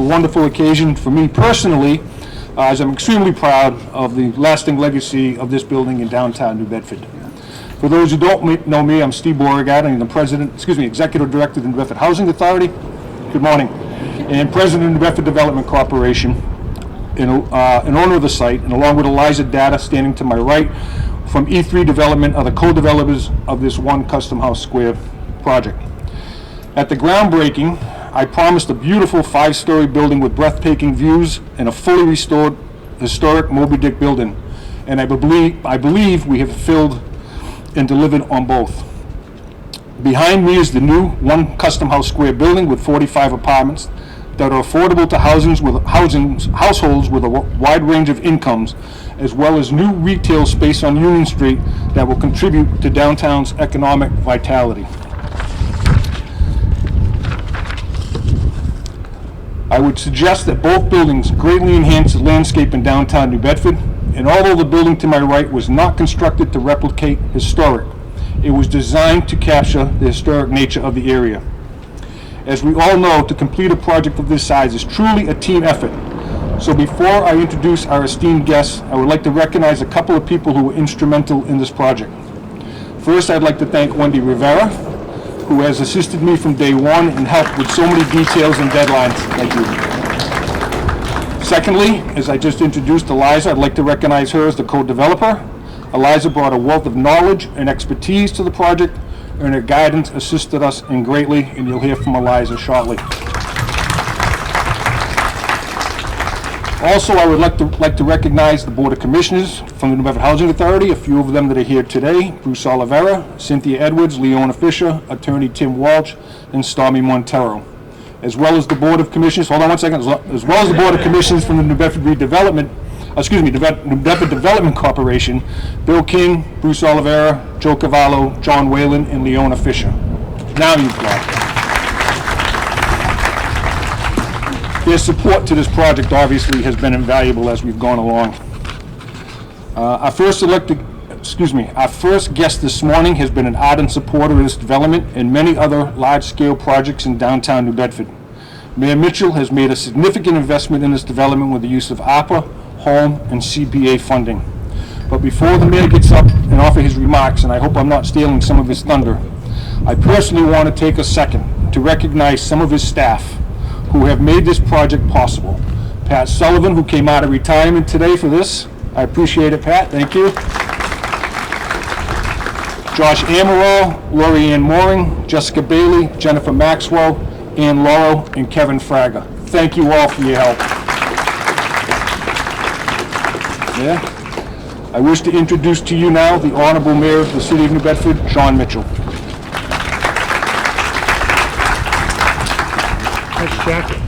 wonderful occasion for me personally, as I'm extremely proud of the lasting legacy of this building in downtown New Bedford. For those who don't know me, I'm Steve Beauregard. I'm the Executive Director of the New Bedford Housing Authority. Good morning. And President of the Bedford Development Corporation, and owner of the site, and along with Eliza Data, standing to my right, from E3 Development, are the co-developers of this One Custom House Square project. At the groundbreaking, I promised a beautiful 5-story building with breathtaking views and a fully restored historic Moby Dick building. And I believe we have fulfilled and delivered on both. Behind me is the new One Custom House Square building with 45 apartments that are affordable to households with a wide range of incomes, as well as new retail space on Union Street that will contribute to downtown's economic vitality. I would suggest that both buildings greatly enhance the landscape in downtown New Bedford, and although the building to my right was not constructed to replicate historic, it was designed to capture the historic nature of the area. As we all know, to complete a project of this size is truly a team effort. So before I introduce our esteemed guests, I would like to recognize a couple of people who were instrumental in this project. First, I'd like to thank Wendy Rivera, who has assisted me from day one and helped with so many details and deadlines. Thank you. Secondly, as I just introduced Eliza, I'd like to recognize her as the co-developer. Eliza brought a wealth of knowledge and expertise to the project, and her guidance assisted us in greatly, and you'll hear from Eliza shortly. Also, I would like to recognize the Board of Commissioners from the New Bedford Housing Authority, a few of them that are here today: Bruce Olivera, Cynthia Edwards, Leona Fisher, Attorney Tim Walsh, and Stormy Montero, as well as the Board of Commissioners. Hold on one second. As well as the Board of Commissioners from the New Bedford New Bedford Development Corporation: Bill King, Bruce Olivera, Joe Cavallo, John Whalen, and Leona Fisher. Now you've got it. Their support to this project obviously has been invaluable as we've gone along. Our first guest this morning has been an ardent supporter of this development and many other large-scale projects in downtown New Bedford. Mayor Mitchell has made a significant investment in this development with the use of ARPA, home, and CPA funding. But before the mayor gets up and offer his remarks, and I hope I'm not stealing some of his thunder, I personally want to take a second to recognize some of his staff who have made this project possible. Pat Sullivan, who came out of retirement today for this. I appreciate it, Pat. Thank you. Josh Amaral, Lori Ann Mooring, Jessica Bailey, Jennifer Maxwell, Ann Laurel, and Kevin Fraga. Thank you all for your help. Yeah. I wish to introduce to you now the Honorable Mayor of the City of New Bedford, Jon Mitchell. Nice jacket.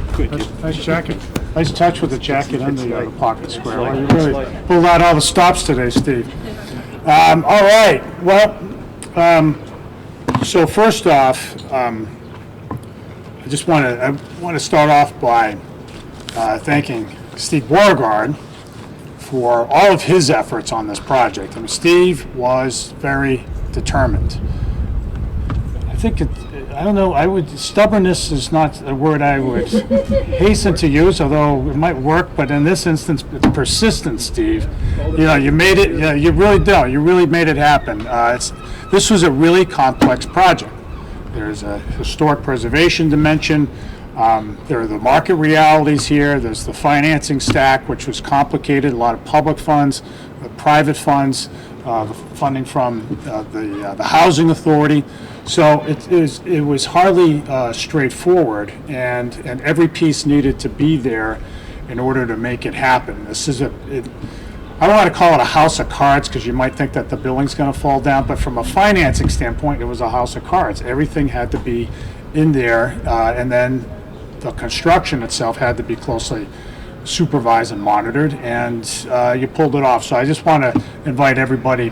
Nice jacket. Nice touch with the jacket and the pocket square. Well, you really pulled out all the stops today, Steve. All right. Well, so first off, I want to start off by thanking Steve Beauregard for all of his efforts on this project. I mean, Steve was very determined. I think stubbornness is not a word I would hasten to use, although it might work, but in this instance, it's persistence, Steve. You made it, you really do. You really made it happen. This was a really complex project. There's a historic preservation dimension. There are the market realities here. There's the financing stack, which was complicated, a lot of public funds, private funds, the funding from the Housing Authority. So it was hardly straightforward, and every piece needed to be there in order to make it happen. This is I don't want to call it a house of cards because you might think that the building's going to fall down, but from a financing standpoint, it was a house of cards. Everything had to be in there, and then the construction itself had to be closely supervised and monitored, and you pulled it off. So I just want to invite everybody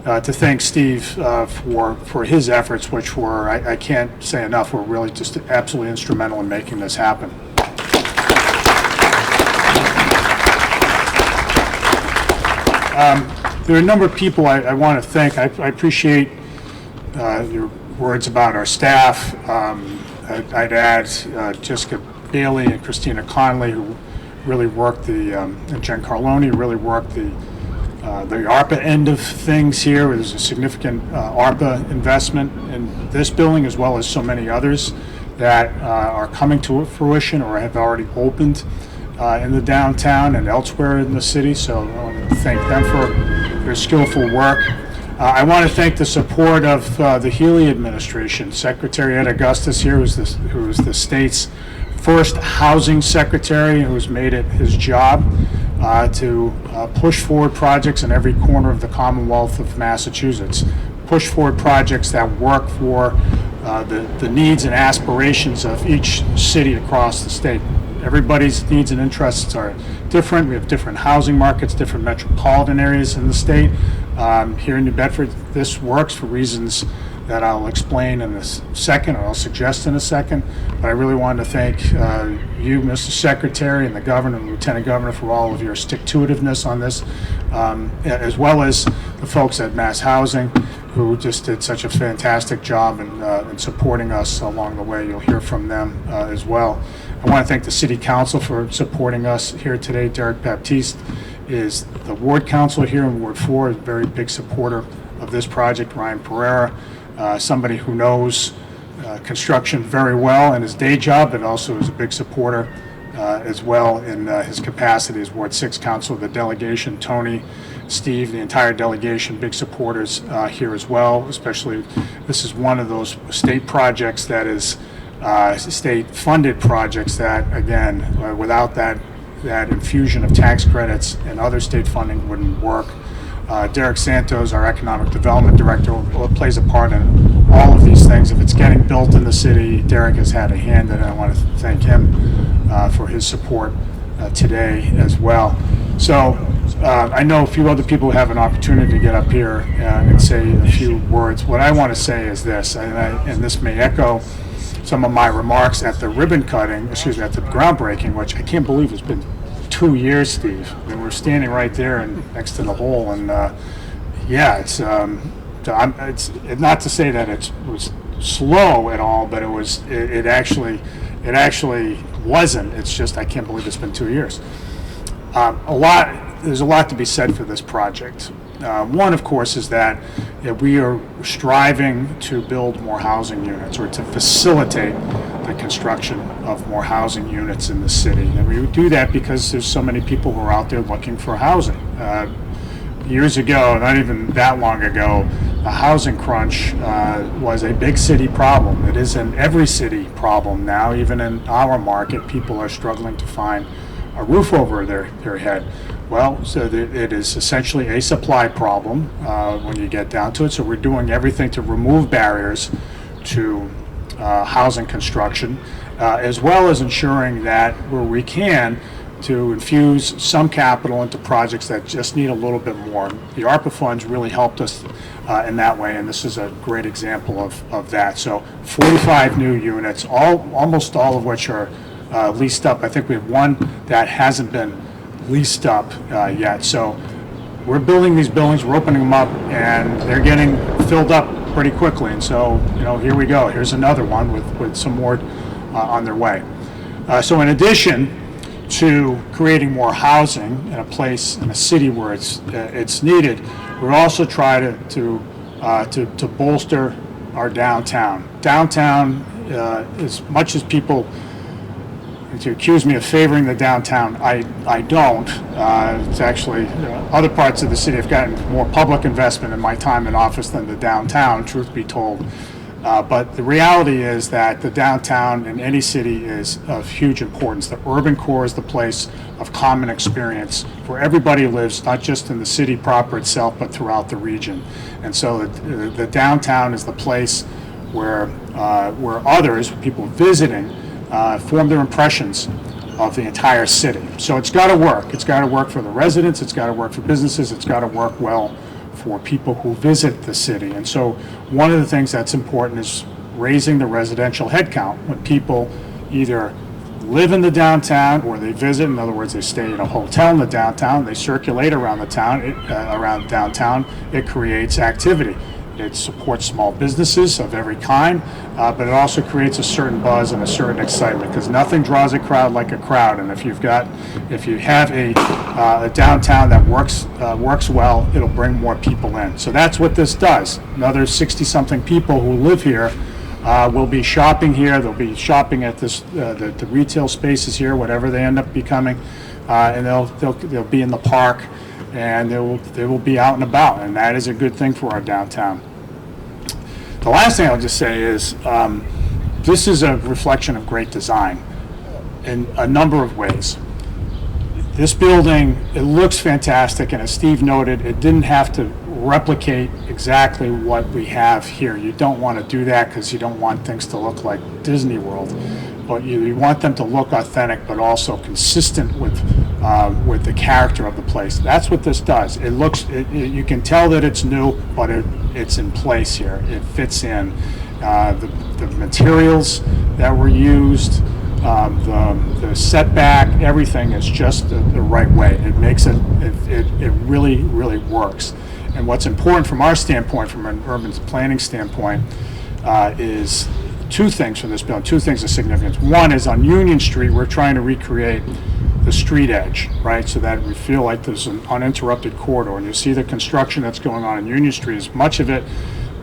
to thank Steve for his efforts, which were, I can't say enough, were really just absolutely instrumental in making this happen. There are a number of people I want to thank. I appreciate your words about our staff. I'd add Jessica Bailey and Christina Conley, who really worked and Jen Carloni really worked the ARPA end of things here. There's a significant ARPA investment in this building as well as so many others that are coming to fruition or have already opened in the downtown and elsewhere in the city. So I want to thank them for their skillful work. I want to thank the support of the Healy administration. Secretary Ed Augustus here, who's the state's first housing secretary, who's made it his job to push forward projects in every corner of the Commonwealth of Massachusetts, push forward projects that work for the needs and aspirations of each city across the state. Everybody's needs and interests are different. We have different housing markets, different metropolitan areas in the state. Here in New Bedford, this works for reasons that I'll explain in a second, or I'll suggest in a second. But I really wanted to thank you, Mr. Secretary, and the Governor and Lieutenant Governor for all of your stick-to-itiveness on this, as well as the folks at Mass Housing, who just did such a fantastic job in supporting us along the way. You'll hear from them as well. I want to thank the City Council for supporting us here today. Derek Baptiste is the Ward Council here in Ward 4, a very big supporter of this project. Ryan Pereira, somebody who knows construction very well in his day job, but also is a big supporter as well in his capacity as Ward 6 Council. The delegation, Tony, Steve, the entire delegation, big supporters here as well. Especially, this is one of those state projects that is state-funded projects that, again, without that infusion of tax credits and other state funding wouldn't work. Derek Santos, our Economic Development Director, plays a part in all of these things. If it's getting built in the city, Derek has had a hand in it. I want to thank him for his support today as well. So I know a few other people have an opportunity to get up here and say a few words. What I want to say is this, and this may echo some of my remarks at the ribbon cutting, at the groundbreaking, which I can't believe has been 2 years, Steve. I mean, we're standing right there and next to the hole, and yeah, it's not to say that it was slow at all, but it actually wasn't. It's just I can't believe it's been 2 years. There's a lot to be said for this project. One, of course, is that we are striving to build more housing units, or to facilitate the construction of more housing units in the city. And we do that because there's so many people who are out there looking for housing. Years ago, not even that long ago, the housing crunch was a big city problem. It is an every city problem now. Even in our market, people are struggling to find a roof over their head. Well, so it is essentially a supply problem when you get down to it. So we're doing everything to remove barriers to housing construction, as well as ensuring that where we can, to infuse some capital into projects that just need a little bit more. The ARPA funds really helped us in that way, and this is a great example of that. So 45 new units, almost all of which are leased up. I think we have one that hasn't been leased up yet. So we're building these buildings, we're opening them up, and they're getting filled up pretty quickly. And so, here we go. Here's another one with some more on their way. So in addition to creating more housing in a place, in a city where it's needed, we're also trying to bolster our downtown. Downtown, as much as people to accuse me of favoring the downtown, I don't. It's actually other parts of the city have gotten more public investment in my time in office than the downtown, truth be told. But the reality is that the downtown in any city is of huge importance. The urban core is the place of common experience where everybody lives, not just in the city proper itself, but throughout the region. And so the downtown is the place where others, people visiting, form their impressions of the entire city. So it's got to work. It's got to work for the residents. It's got to work for businesses. It's got to work well for people who visit the city. And so one of the things that's important is raising the residential headcount. When people either live in the downtown or they visit, in other words, they stay in a hotel in the downtown, they circulate around the town, around downtown, it creates activity. It supports small businesses of every kind, but it also creates a certain buzz and a certain excitement, because nothing draws a crowd like a crowd. And if you have a downtown that works well, it'll bring more people in. So that's what this does. Another 60-something people who live here will be shopping here. They'll be shopping at the retail spaces here, whatever they end up becoming, and they'll be in the park, and they will be out and about, and that is a good thing for our downtown. The last thing I'll just say is this is a reflection of great design in a number of ways. This building, it looks fantastic, and as Steve noted, it didn't have to replicate exactly what we have here. You don't want to do that because you don't want things to look like Disney World, but you want them to look authentic but also consistent with the character of the place. That's what this does. It looks, you can tell that it's new, but it's in place here. It fits in. The materials that were used, the setback, everything is just the right way. It makes it really, really works. And what's important from our standpoint, from an urban planning standpoint, is two things from this building, two things of significance. One is on Union Street, we're trying to recreate the street edge, right, so that we feel like there's an uninterrupted corridor. And you see the construction that's going on in Union Street, is much of it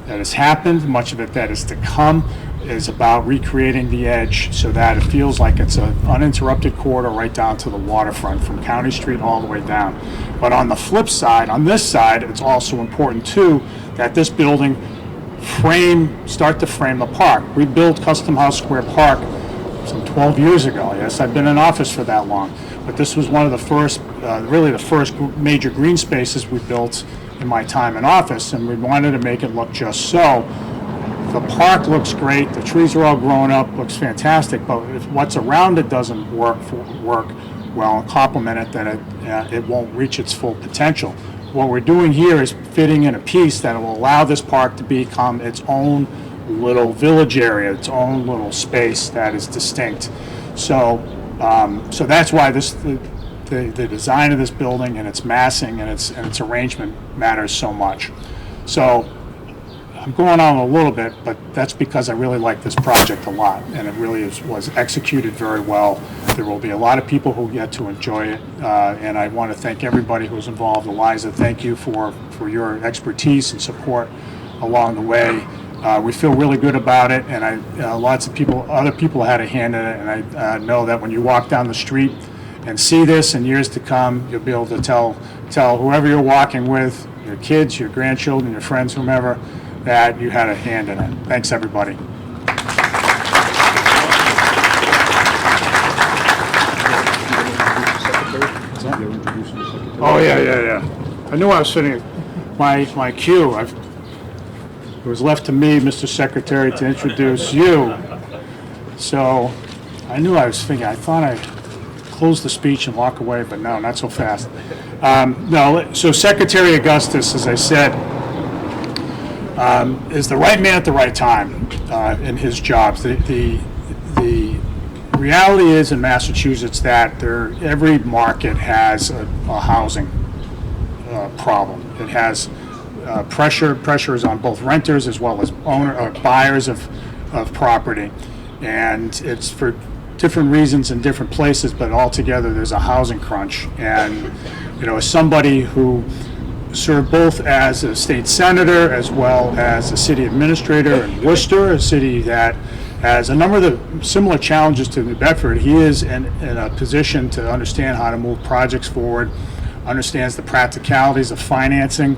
that has happened, much of it that is to come, is about recreating the edge so that it feels like it's an uninterrupted corridor right down to the waterfront from County Street all the way down. But on the flip side, on this side, it's also important too that this building start to frame the park. We built Custom House Square Park some 12 years ago. Yes, I've been in office for that long, but this was one of the first, really the first major green spaces we built in my time in office, and we wanted to make it look just so. The park looks great, the trees are all grown up, looks fantastic, but if what's around it doesn't work well and complement it, then it won't reach its full potential. What we're doing here is fitting in a piece that will allow this park to become its own little village area, its own little space that is distinct. So that's why the design of this building and its massing and its arrangement matters so much. So I'm going on a little bit, but that's because I really like this project a lot, and it really was executed very well. There will be a lot of people who get to enjoy it, and I want to thank everybody who's involved. Eliza, thank you for your expertise and support along the way. We feel really good about it, and lots of other people had a hand in it, and I know that when you walk down the street and see this in years to come, you'll be able to tell whoever you're walking with, your kids, your grandchildren, your friends, whomever, that you had a hand in it. Thanks, everybody. Oh, yeah. I knew I was sitting, my cue, it was left to me, Mr. Secretary, to introduce you. So I knew I was thinking, I thought I'd close the speech and walk away, but no, not so fast. No, so Secretary Augustus, as I said, is the right man at the right time in his jobs. The reality is in Massachusetts that every market has a housing problem. It has pressure. Pressure is on both renters as well as buyers of property, and it's for different reasons in different places. But altogether, there's a housing crunch. And as somebody who served both as a state senator as well as a city administrator in Worcester, a city that has a number of the similar challenges to New Bedford, he is in a position to understand how to move projects forward, understands the practicalities of financing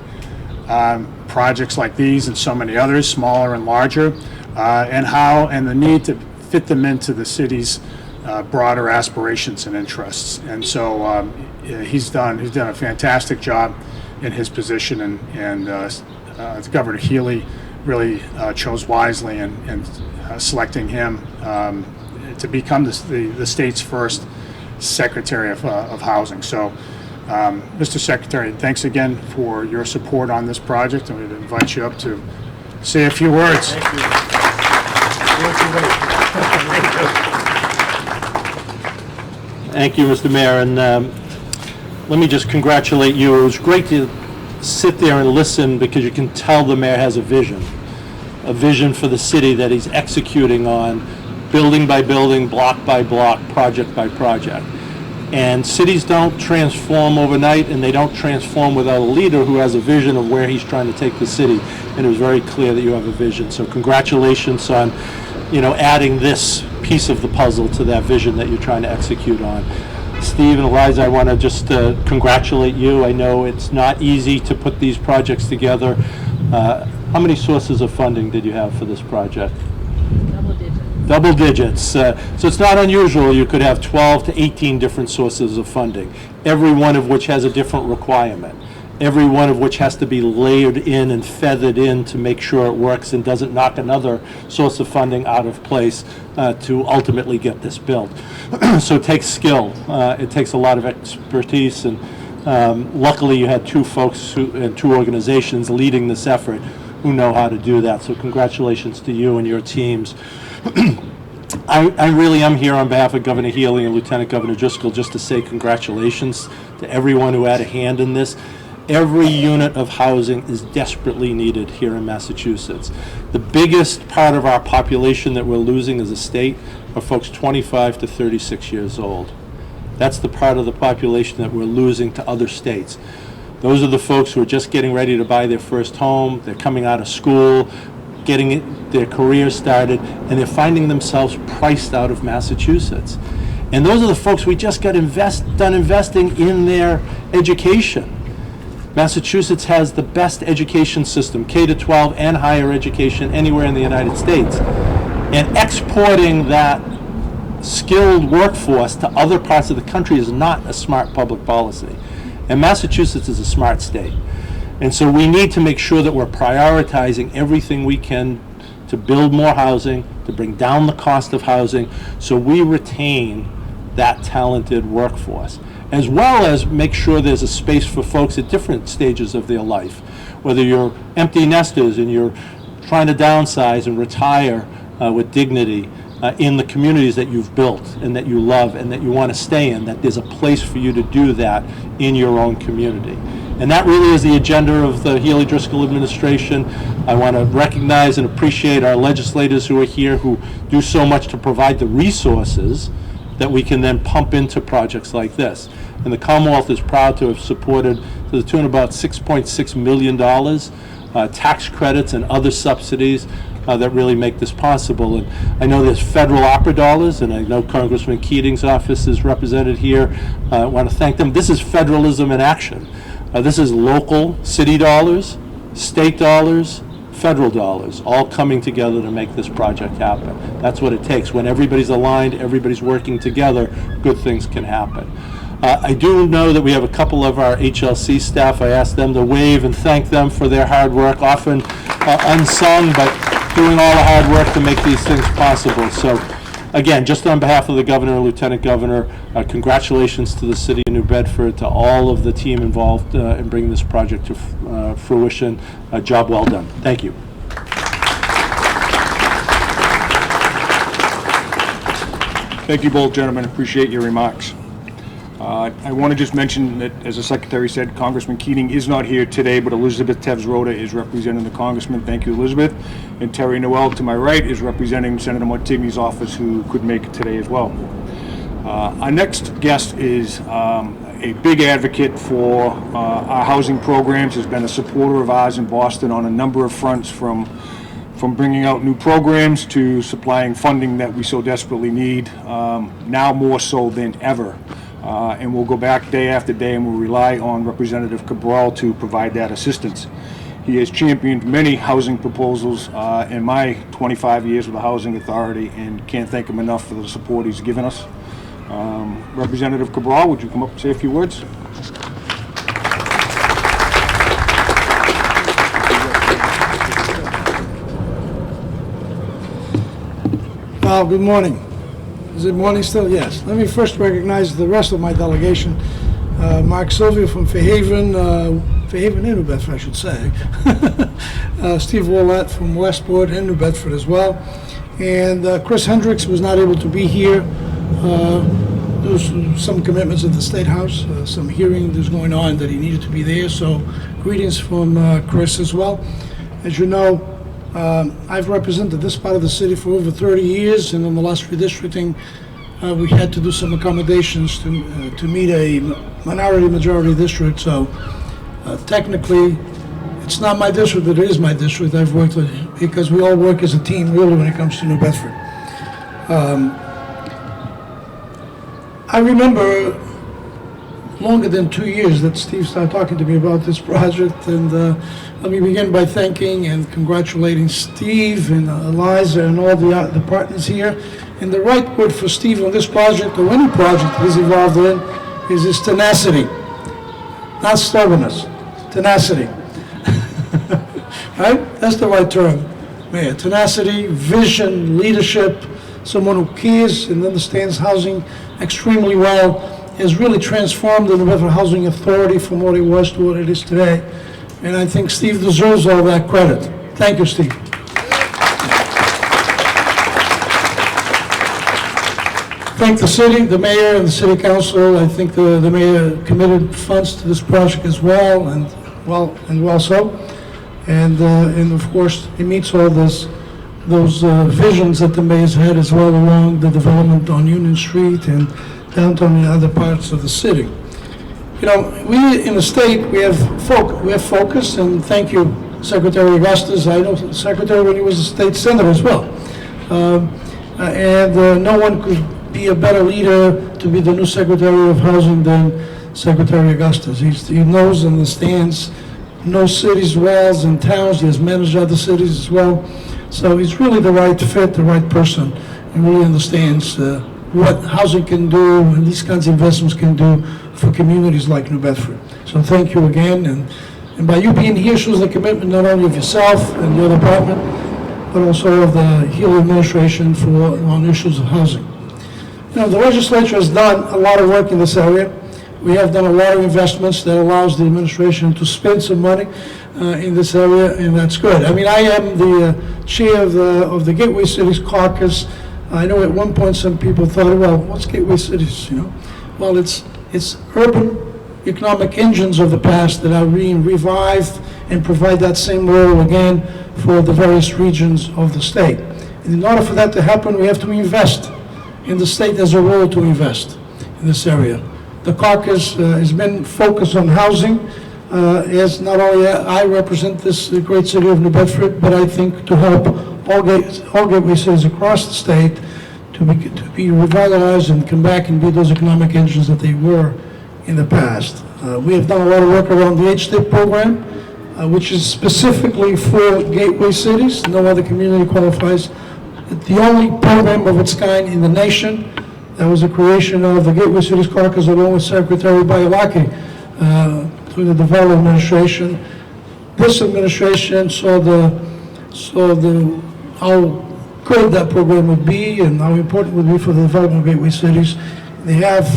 projects like these and so many others, smaller and larger, and the need to fit them into the city's broader aspirations and interests. And so he's done a fantastic job in his position, and Governor Healy really chose wisely in selecting him to become the state's first Secretary of Housing. So, Mr. Secretary, thanks again for your support on this project, and we'd invite you up to say a few words. Thank you. Thank you, Mr. Mayor, and let me just congratulate you. It was great to sit there and listen, because you can tell the mayor has a vision for the city that he's executing on, building by building, block by block, project by project. And cities don't transform overnight, and they don't transform without a leader who has a vision of where he's trying to take the city. And it was very clear that you have a vision. So congratulations on, adding this piece of the puzzle to that vision that you're trying to execute on. Steve and Eliza, I want to just congratulate you. I know it's not easy to put these projects together. How many sources of funding did you have for this project? Double digits. So it's not unusual. You could have 12 to 18 different sources of funding, every one of which has a different requirement, every one of which has to be layered in and feathered in to make sure it works and doesn't knock another source of funding out of place to ultimately get this built. So it takes skill. It takes a lot of expertise, and luckily you had two folks and two organizations leading this effort who know how to do that. So congratulations to you and your teams. I really am here on behalf of Governor Healy and Lieutenant Governor Driscoll just to say congratulations to everyone who had a hand in this. Every unit of housing is desperately needed here in Massachusetts. The biggest part of our population that we're losing as a state are folks 25 to 36 years old. That's the part of the population that we're losing to other states. Those are the folks who are just getting ready to buy their first home, they're coming out of school, getting their career started, and they're finding themselves priced out of Massachusetts. And those are the folks we just got done investing in their education. Massachusetts has the best education system, K to 12 and higher education, anywhere in the United States. And exporting that skilled workforce to other parts of the country is not a smart public policy. And Massachusetts is a smart state. And so we need to make sure that we're prioritizing everything we can to build more housing, to bring down the cost of housing, so we retain that talented workforce, as well as make sure there's a space for folks at different stages of their life. Whether you're empty nesters and you're trying to downsize and retire with dignity in the communities that you've built and that you love and that you want to stay in, that there's a place for you to do that in your own community. And that really is the agenda of the Healy Driscoll administration. I want to recognize and appreciate our legislators who are here, who do so much to provide the resources that we can then pump into projects like this. And the Commonwealth is proud to have supported to the tune of about $6.6 million tax credits and other subsidies that really make this possible. And I know there's federal opera dollars, and I know Congressman Keating's office is represented here. I want to thank them. This is federalism in action. This is local city dollars, state dollars, federal dollars, all coming together to make this project happen. That's what it takes. When everybody's aligned, everybody's working together, good things can happen. I do know that we have a couple of our HLC staff. I asked them to wave and thank them for their hard work, often unsung, but doing all the hard work to make these things possible. So again, just on behalf of the governor and lieutenant governor, congratulations to the city of New Bedford, to all of the team involved in bringing this project to fruition. Job well done. Thank you. Thank you both, gentlemen. Appreciate your remarks. I want to just mention that, as the secretary said, Congressman Keating is not here today, but Elizabeth Teves-Rhoda is representing the congressman. Thank you, Elizabeth. And Terry Noel, to my right, is representing Senator Montigny's office, who could make it today as well. Our next guest is a big advocate for our housing programs, has been a supporter of ours in Boston on a number of fronts, from bringing out new programs to supplying funding that we so desperately need, now more so than ever. And we'll go back day after day and we'll rely on Representative Cabral to provide that assistance. He has championed many housing proposals in my 25 years with the Housing Authority, and can't thank him enough for the support he's given us. Representative Cabral, would you come up and say a few words? Well, good morning. Is it morning still? Yes. Let me first recognize the rest of my delegation. Mark Sylvia from Fairhaven, Fairhaven and New Bedford, I should say. Steve Willett from Westport and New Bedford as well. And Chris Hendricks was not able to be here. There was some commitments at the State House, some hearing that's going on that he needed to be there. So greetings from Chris as well. As you know, I've represented this part of the city for over 30 years, and in the last redistricting, we had to do some accommodations to meet a minority-majority district. So technically, it's not my district, but it is my district. I've worked with, because we all work as a team, really, when it comes to New Bedford. I remember longer than 2 years that Steve started talking to me about this project, and let me begin by thanking and congratulating Steve and Eliza and all the partners here. And the right word for Steve on this project, or any project he's involved in, is his tenacity, not stubbornness, tenacity. Right? That's the right term, Mayor. Tenacity, vision, leadership, someone who cares and understands housing extremely well, has really transformed the New Bedford Housing Authority from what it was to what it is today. And I think Steve deserves all that credit. Thank you, Steve. Thank the city, the mayor, and the city council. I think the mayor committed funds to this project as well, and well so. And of course, it meets all those visions that the mayor's had as well along the development on Union Street and downtown and other parts of the city. You know, we in the state, we have focus, and thank you, Secretary Augustus. I know Secretary when he was a state senator as well. No one could be a better leader to be the new Secretary of Housing than Secretary Augustus. He knows and understands, knows cities well and towns. He has managed other cities as well. So he's really the right fit, the right person, and really understands what housing can do and these kinds of investments can do for communities like New Bedford. So thank you again, and by you being here shows the commitment not only of yourself and your department, but also of the Healy administration on issues of housing. You know, the legislature has done a lot of work in this area. We have done a lot of investments that allows the administration to spend some money in this area, and that's good. I mean, I am the chair of the Gateway Cities Caucus. I know at one point some people thought, well, what's Gateway Cities, you know? Well, it's urban economic engines of the past that are being revived and provide that same role again for the various regions of the state. And in order for that to happen, we have to invest. In the state, there's a role to invest in this area. The caucus has been focused on housing, as not only I represent this great city of New Bedford, but I think to help all gateway cities across the state to be revitalized and come back and be those economic engines that they were in the past. We have done a lot of work around the HDIP program, which is specifically for gateway cities. No other community qualifies. It's the only program of its kind in the nation. That was a creation of the Gateway Cities Caucus along with Secretary Bialaki through the Development Administration. This administration saw how good that program would be and how important it would be for the development of gateway cities. They have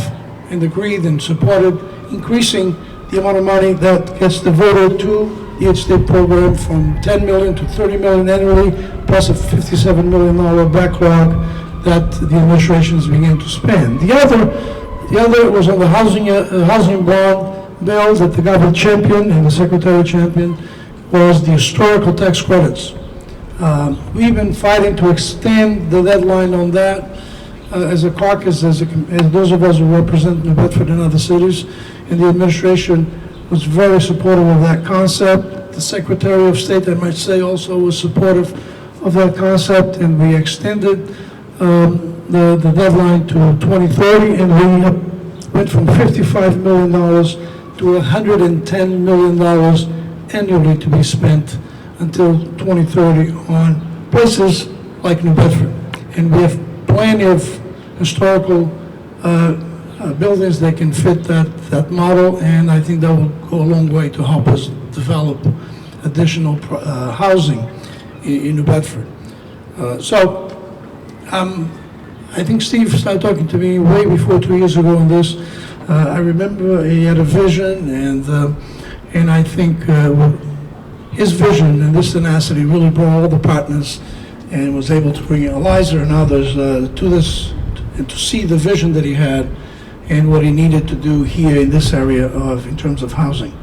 and agreed and supported increasing the amount of money that gets devoted to the HDIP program from $10 million to $30 million annually, plus a $57 million backlog that the administration is beginning to spend. The other was on the housing bond bill that the governor championed and the secretary championed, was the historical tax credits. We've been fighting to extend the deadline on that as a caucus, as those of us who represent New Bedford and other cities, and the administration was very supportive of that concept. The Secretary of State, I might say, also was supportive of that concept, and we extended the deadline to 2030, and we went from $55 million to $110 million annually to be spent until 2030 on places like New Bedford. And we have plenty of historical buildings that can fit that model, and I think that will go a long way to help us develop additional housing in New Bedford. I think Steve started talking to me way before 2 years ago on this. I remember he had a vision, and I think his vision and this tenacity really brought all the partners and was able to bring Eliza and others to this, and to see the vision that he had and what he needed to do here in this area in terms of housing.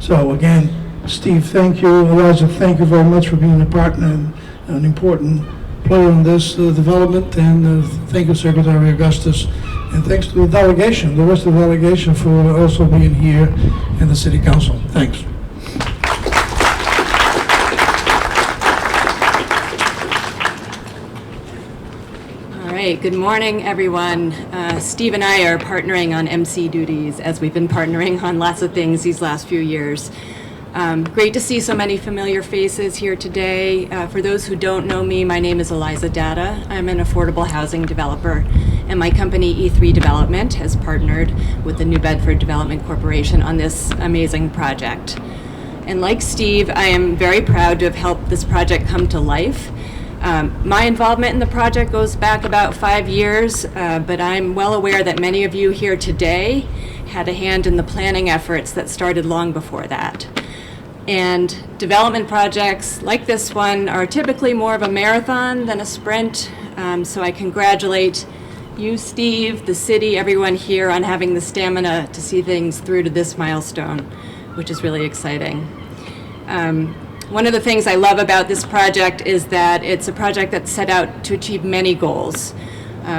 So again, Steve, thank you. Eliza, thank you very much for being a partner and an important player in this development. And thank you, Secretary Augustus. And thanks to the delegation, the rest of the delegation, for also being here in the City Council. Thanks. All right, good morning, everyone. Steve and I are partnering on MC duties, as we've been partnering on lots of things these last few years. Great to see so many familiar faces here today. For those who don't know me, my name is Eliza Data. I'm an affordable housing developer, and my company E3 Development has partnered with the New Bedford Development Corporation on this amazing project. And like Steve, I am very proud to have helped this project come to life. My involvement in the project goes back about 5 years, but I'm well aware that many of you here today had a hand in the planning efforts that started long before that. And development projects like this one are typically more of a marathon than a sprint, so I congratulate you, Steve, the city, everyone here on having the stamina to see things through to this milestone, which is really exciting. One of the things I love about this project is that it's a project that's set out to achieve many goals.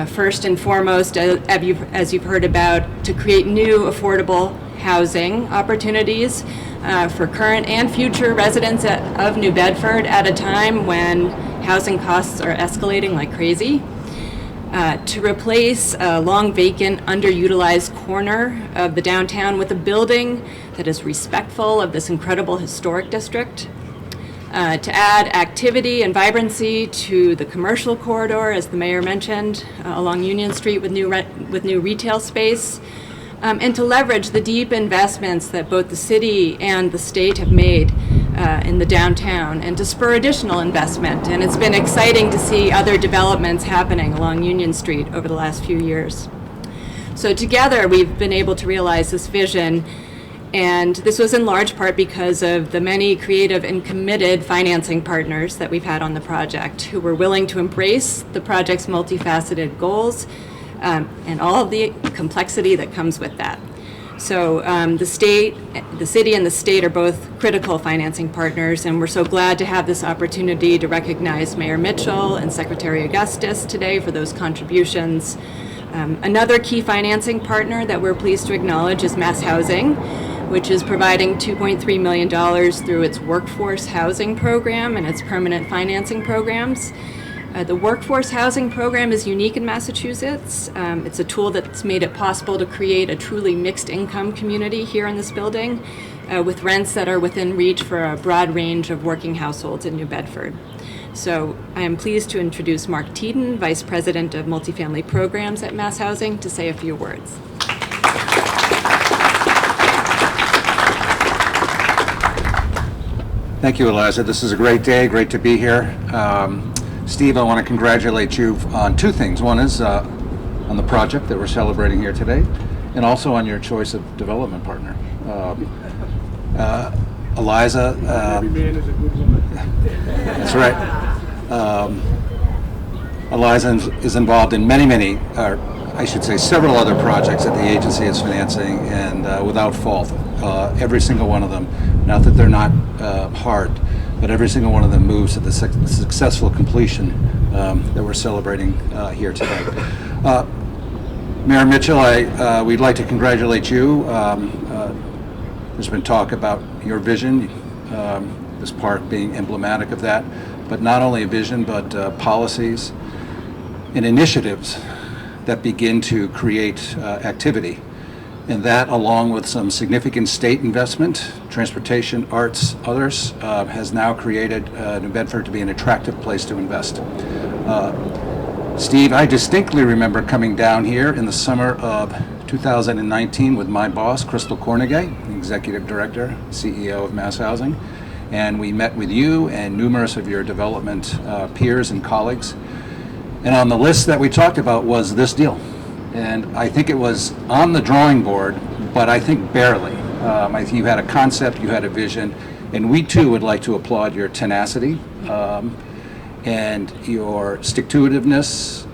First and foremost, as you've heard about, to create new affordable housing opportunities for current and future residents of New Bedford at a time when housing costs are escalating like crazy. To replace a long vacant, underutilized corner of the downtown with a building that is respectful of this incredible historic district. To add activity and vibrancy to the commercial corridor, as the mayor mentioned, along Union Street with new retail space. And to leverage the deep investments that both the city and the state have made in the downtown, and to spur additional investment. And it's been exciting to see other developments happening along Union Street over the last few years. So together we've been able to realize this vision, and this was in large part because of the many creative and committed financing partners that we've had on the project, who were willing to embrace the project's multifaceted goals and all of the complexity that comes with that. So the city and the state are both critical financing partners, and we're so glad to have this opportunity to recognize Mayor Mitchell and Secretary Augustus today for those contributions. Another key financing partner that we're pleased to acknowledge is Mass Housing, which is providing $2.3 million through its workforce housing program and its permanent financing programs. The workforce housing program is unique in Massachusetts. It's a tool that's made it possible to create a truly mixed income community here in this building with rents that are within reach for a broad range of working households in New Bedford. So I am pleased to introduce Mark Teeden, Vice President of Multifamily Programs at Mass Housing, to say a few words. Thank you, Eliza. This is a great day, great to be here. Steve, I want to congratulate you on two things. One is on the project that we're celebrating here today, and also on your choice of development partner. Eliza, Every man is a good woman. that's right. Eliza is involved in many, I should say several other projects that the agency is financing, and without fault, every single one of them, not that they're not hard, but every single one of them moves to the successful completion that we're celebrating here today. Mayor Mitchell, we'd like to congratulate you. There's been talk about your vision, this park being emblematic of that, but not only a vision, but policies and initiatives that begin to create activity. And that, along with some significant state investment, transportation, arts, others, has now created New Bedford to be an attractive place to invest. Steve, I distinctly remember coming down here in the summer of 2019 with my boss, Crystal Cornegay, Executive Director, CEO of Mass Housing, and we met with you and numerous of your development peers and colleagues. And on the list that we talked about was this deal. And I think it was on the drawing board, but I think barely. I think you had a concept, you had a vision, and we too would like to applaud your tenacity and your stick-to-itiveness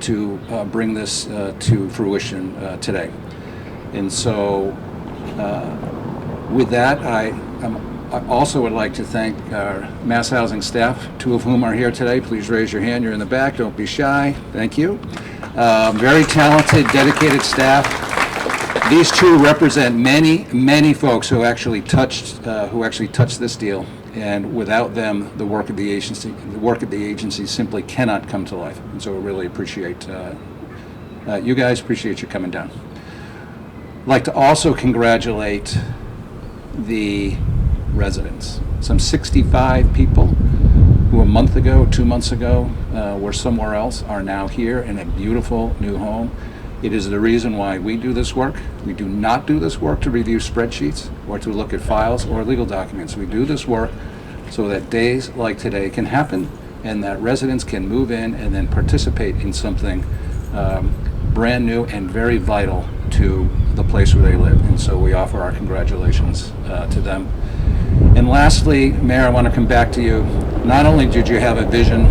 to bring this to fruition today. And so with that, I'm I also would like to thank our Mass Housing staff, 2 of whom are here today. Please raise your hand. You're in the back. Don't be shy. Thank you. Very talented, dedicated staff. These 2 represent many folks who actually touched this deal, and without them, the work of the agency simply cannot come to life. And so we really appreciate you guys. Appreciate you coming down. I'd like to also congratulate the residents. Some 65 people who a month ago, 2 months ago, were somewhere else are now here in a beautiful new home. It is the reason why we do this work. We do not do this work to review spreadsheets or to look at files or legal documents. We do this work so that days like today can happen and that residents can move in and then participate in something brand new and very vital to the place where they live. And so we offer our congratulations to them. And lastly, Mayor, I want to come back to you. Not only did you have a vision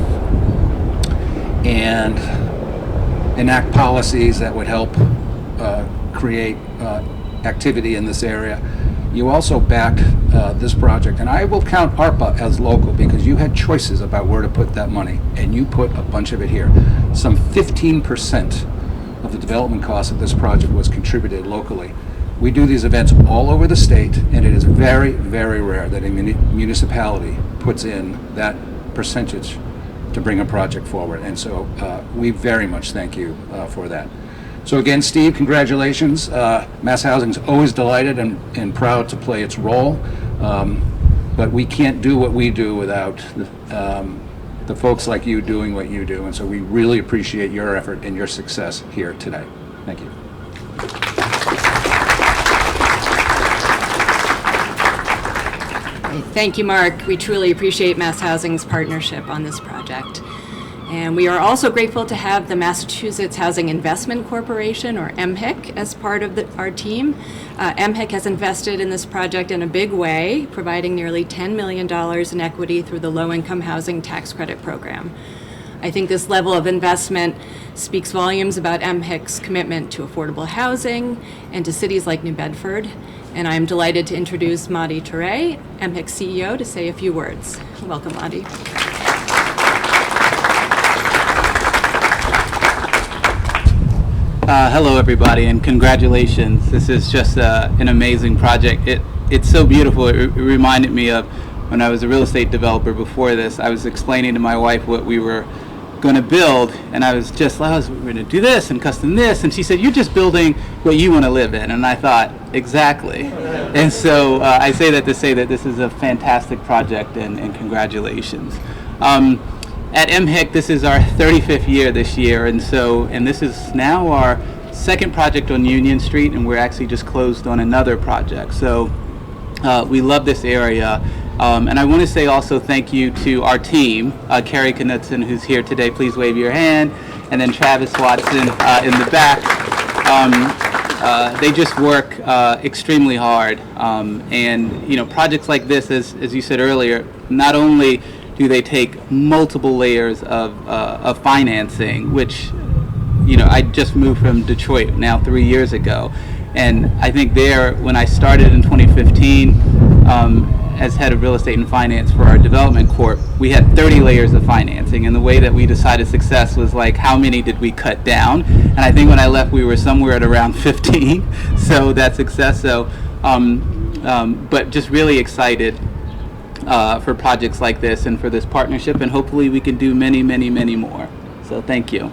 and enact policies that would help create activity in this area, you also backed this project. And I will count ARPA as local because you had choices about where to put that money, and you put a bunch of it here. Some 15% of the development cost of this project was contributed locally. We do these events all over the state, and it is very, very rare that a municipality puts in that percentage to bring a project forward. And so we very much thank you for that. So again, Steve, congratulations. Mass Housing is always delighted and proud to play its role, but we can't do what we do without the folks like you doing what you do. And so we really appreciate your effort and your success here today. Thank you. Thank you, Mark. We truly appreciate Mass Housing's partnership on this project. And we are also grateful to have the Massachusetts Housing Investment Corporation, or MHIC, as part of our team. MHIC has invested in this project in a big way, providing nearly $10 million in equity through the Low-Income Housing Tax Credit Program. I think this level of investment speaks volumes about MHIC's commitment to affordable housing and to cities like New Bedford. And I'm delighted to introduce Madi Touré, MHIC's CEO, to say a few words. Welcome, Madi. Hello, everybody, and congratulations. This is just an amazing project. It's so beautiful. It reminded me of when I was a real estate developer before this. I was explaining to my wife what we were going to build, and I was we're going to do this and custom this, and she said, "You're just building what you want to live in." And I thought, exactly. And so I say that to say that this is a fantastic project, and congratulations. At MHIC, this is our 35th year this year, and this is now our second project on Union Street, and we're actually just closed on another project. So we love this area. And I want to say also thank you to our team, Carrie Knudsen, who's here today. Please wave your hand. And then Travis Watson in the back. They just work extremely hard. And, projects like this, as you said earlier, not only do they take multiple layers of financing, which, I just moved from Detroit now 3 years ago. And I think when I started in 2015, as head of real estate and finance for our development corp, we had 30 layers of financing, and the way that we decided success was like, how many did we cut down? And I think when I left, we were somewhere at around 15, so that's success. So, but just really excited for projects like this and for this partnership, and hopefully we can do many, many, many more. So thank you.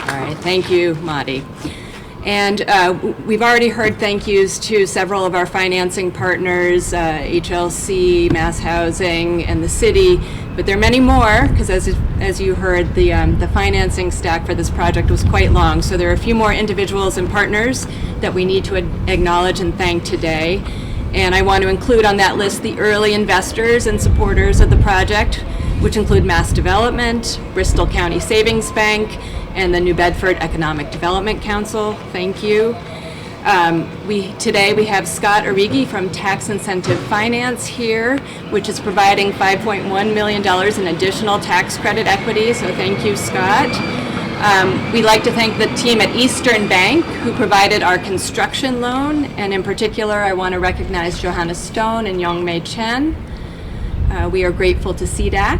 All right, thank you, Madi. And we've already heard thank yous to several of our financing partners, HLC, Mass Housing, and the city, but there are many more, because as you heard, the financing stack for this project was quite long. So there are a few more individuals and partners that we need to acknowledge and thank today. And I want to include on that list the early investors and supporters of the project, which include Mass Development, Bristol County Savings Bank, and the New Bedford Economic Development Council. Thank you. Today we have Scott Origi from Tax Incentive Finance here, which is providing $5.1 million in additional tax credit equity, so thank you, Scott. We'd like to thank the team at Eastern Bank who provided our construction loan, and in particular, I want to recognize Johanna Stone and Youngmei Chen. We are grateful to CDAC,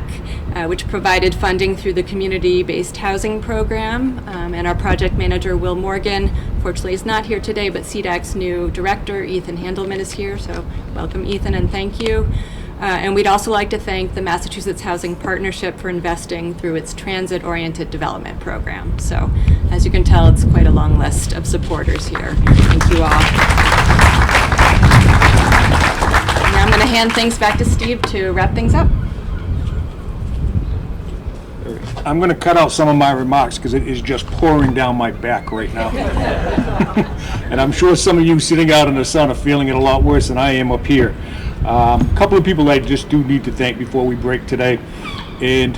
which provided funding through the Community-Based Housing Program, and our project manager, Will Morgan, fortunately is not here today, but CDAC's new director, Ethan Handelman, is here, so welcome, Ethan, and thank you. And we'd also like to thank the Massachusetts Housing Partnership for investing through its transit-oriented development program. So, as you can tell, it's quite a long list of supporters here. Thank you all. Now I'm going to hand things back to Steve to wrap things up. I'm going to cut out some of my remarks because it is just pouring down my back right now. And I'm sure some of you sitting out in the sun are feeling it a lot worse than I am up here. A couple of people I just do need to thank before we break today. And,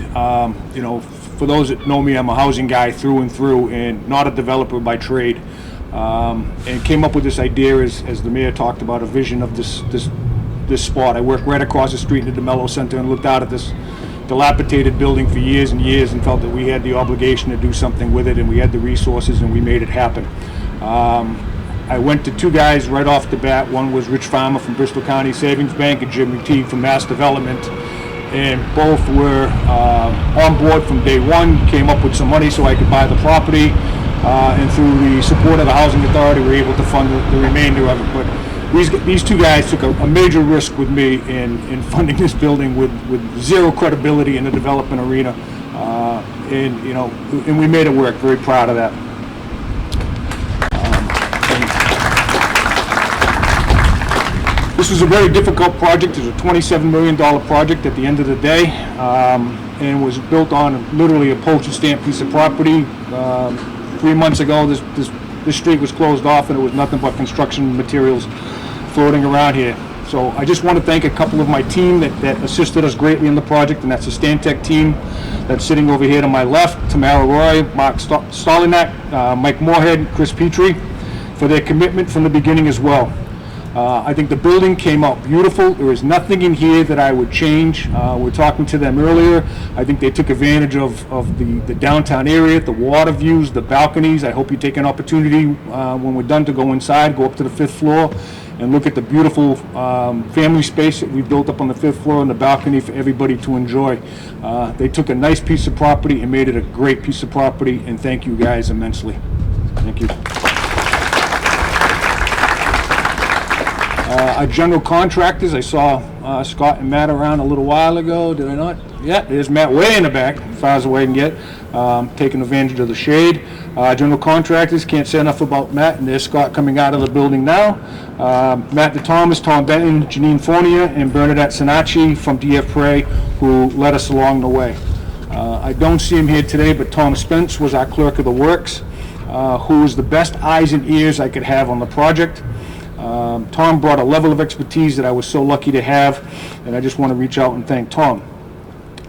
you know, for those that know me, I'm a housing guy through and through and not a developer by trade. And came up with this idea, as the mayor talked about, a vision of this spot. I worked right across the street in the DeMello Center and looked out at this dilapidated building for years and years and felt that we had the obligation to do something with it, and we had the resources, and we made it happen. I went to two guys right off the bat. One was Rich Farmer from Bristol County Savings Bank and Jim McTeague from Mass Development, and both were on board from day one, came up with some money so I could buy the property, and through the support of the Housing Authority, we were able to fund the remainder of it. But these two guys took a major risk with me in funding this building with zero credibility in the development arena, and you know, and we made it work. Very proud of that. This was a very difficult project. It was a $27 million project at the end of the day, and was built on literally a postage stamp piece of property. 3 months ago, this street was closed off, and it was nothing but construction materials floating around here. So I just want to thank a couple of my team that assisted us greatly in the project, and that's the Stantec team that's sitting over here to my left, Tamara Roy, Mark Stolinak, Mike Moorhead, Chris Petrie, for their commitment from the beginning as well. I think the building came out beautiful. There is nothing in here that I would change. We're talking to them earlier. I think they took advantage of the downtown area, the water views, the balconies. I hope you take an opportunity when we're done to go inside, go up to the 5th floor and look at the beautiful family space that we built up on the 5th floor and the balcony for everybody to enjoy. They took a nice piece of property and made it a great piece of property, and thank you guys immensely. Thank you. Our general contractors, I saw Scott and Matt around a little while ago, did I not? Yeah, there's Matt way in the back, as far as I can get, taking advantage of the shade. General contractors, can't say enough about Matt, and there's Scott coming out of the building now. Matt DeThomas, Tom Benton, Janine Fournier, and Bernadette Sinacci from DF Prey, who led us along the way. I don't see him here today, but Tom Spence was our clerk of the works, who was the best eyes and ears I could have on the project. Tom brought a level of expertise that I was so lucky to have, and I just want to reach out and thank Tom.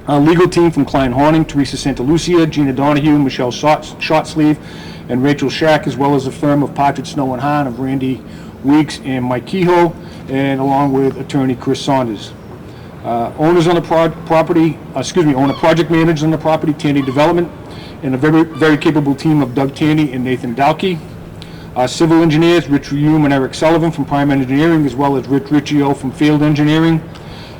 Our legal team from Klein Horning, Teresa Santa Lucia, Gina Donahue, Michelle Shotsleeve, and Rachel Shack, as well as the firm of Partridge, Snow and Hahn of Randy Weeks and Mike Kehoe, and along with attorney Chris Saunders. Owners on the project managers on the property, Tandy Development, and a very, very capable team of Doug Tanny and Nathan Dalkey. Our civil engineers, Rich Hume and Eric Sullivan from Prime Engineering, as well as Rich Riccio from Field Engineering.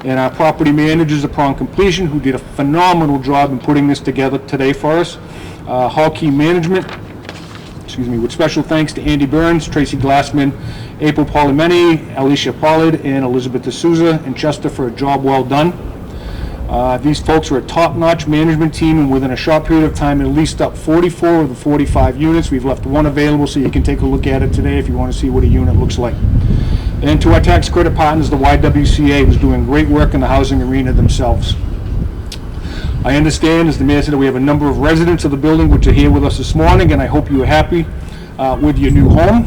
And our property managers upon completion, who did a phenomenal job in putting this together today for us. Hall Key Management, with special thanks to Andy Burns, Tracy Glassman, April Polimeni, Alicia Pollard, and Elizabeth D'Souza and Chester for a job well done. These folks are a top-notch management team, and within a short period of time, they leased up 44 of the 45 units. We've left one available, so you can take a look at it today if you want to see what a unit looks like. And to our tax credit partners, the YWCA, who's doing great work in the housing arena themselves. I understand, as the mayor said, that we have a number of residents of the building which are here with us this morning, and I hope you are happy with your new home.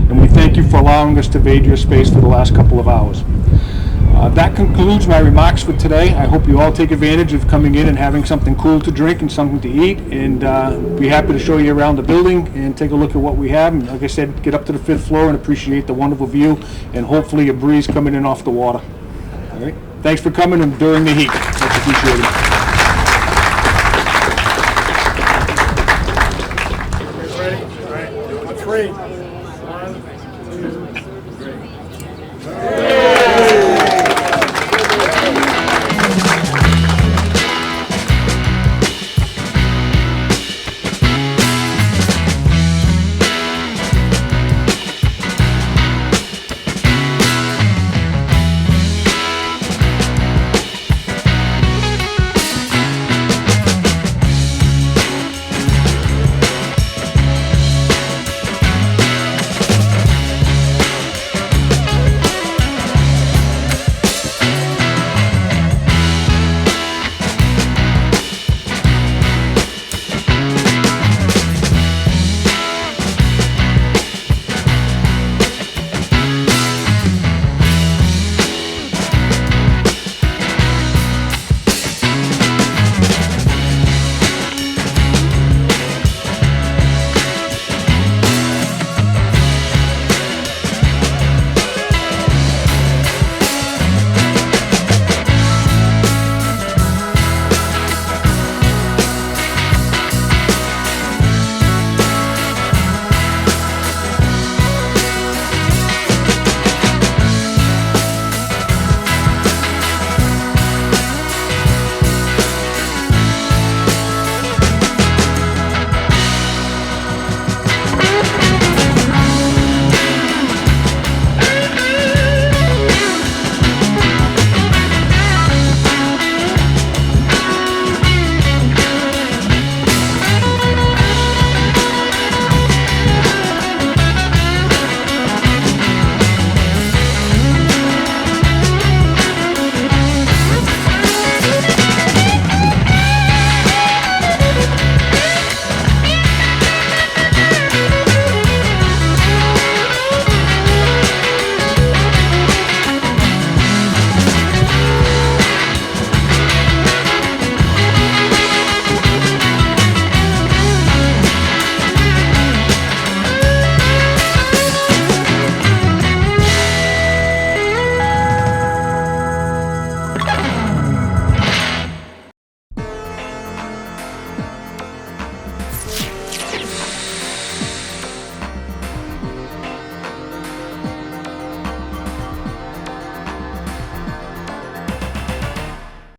And we thank you for allowing us to invade your space for the last couple of hours. That concludes my remarks for today. I hope you all take advantage of coming in and having something cool to drink and something to eat, and be happy to show you around the building and take a look at what we have. And like I said, get up to the 5th floor and appreciate the wonderful view and hopefully a breeze coming in off the water. All right. Thanks for coming and during the heat. Much appreciated.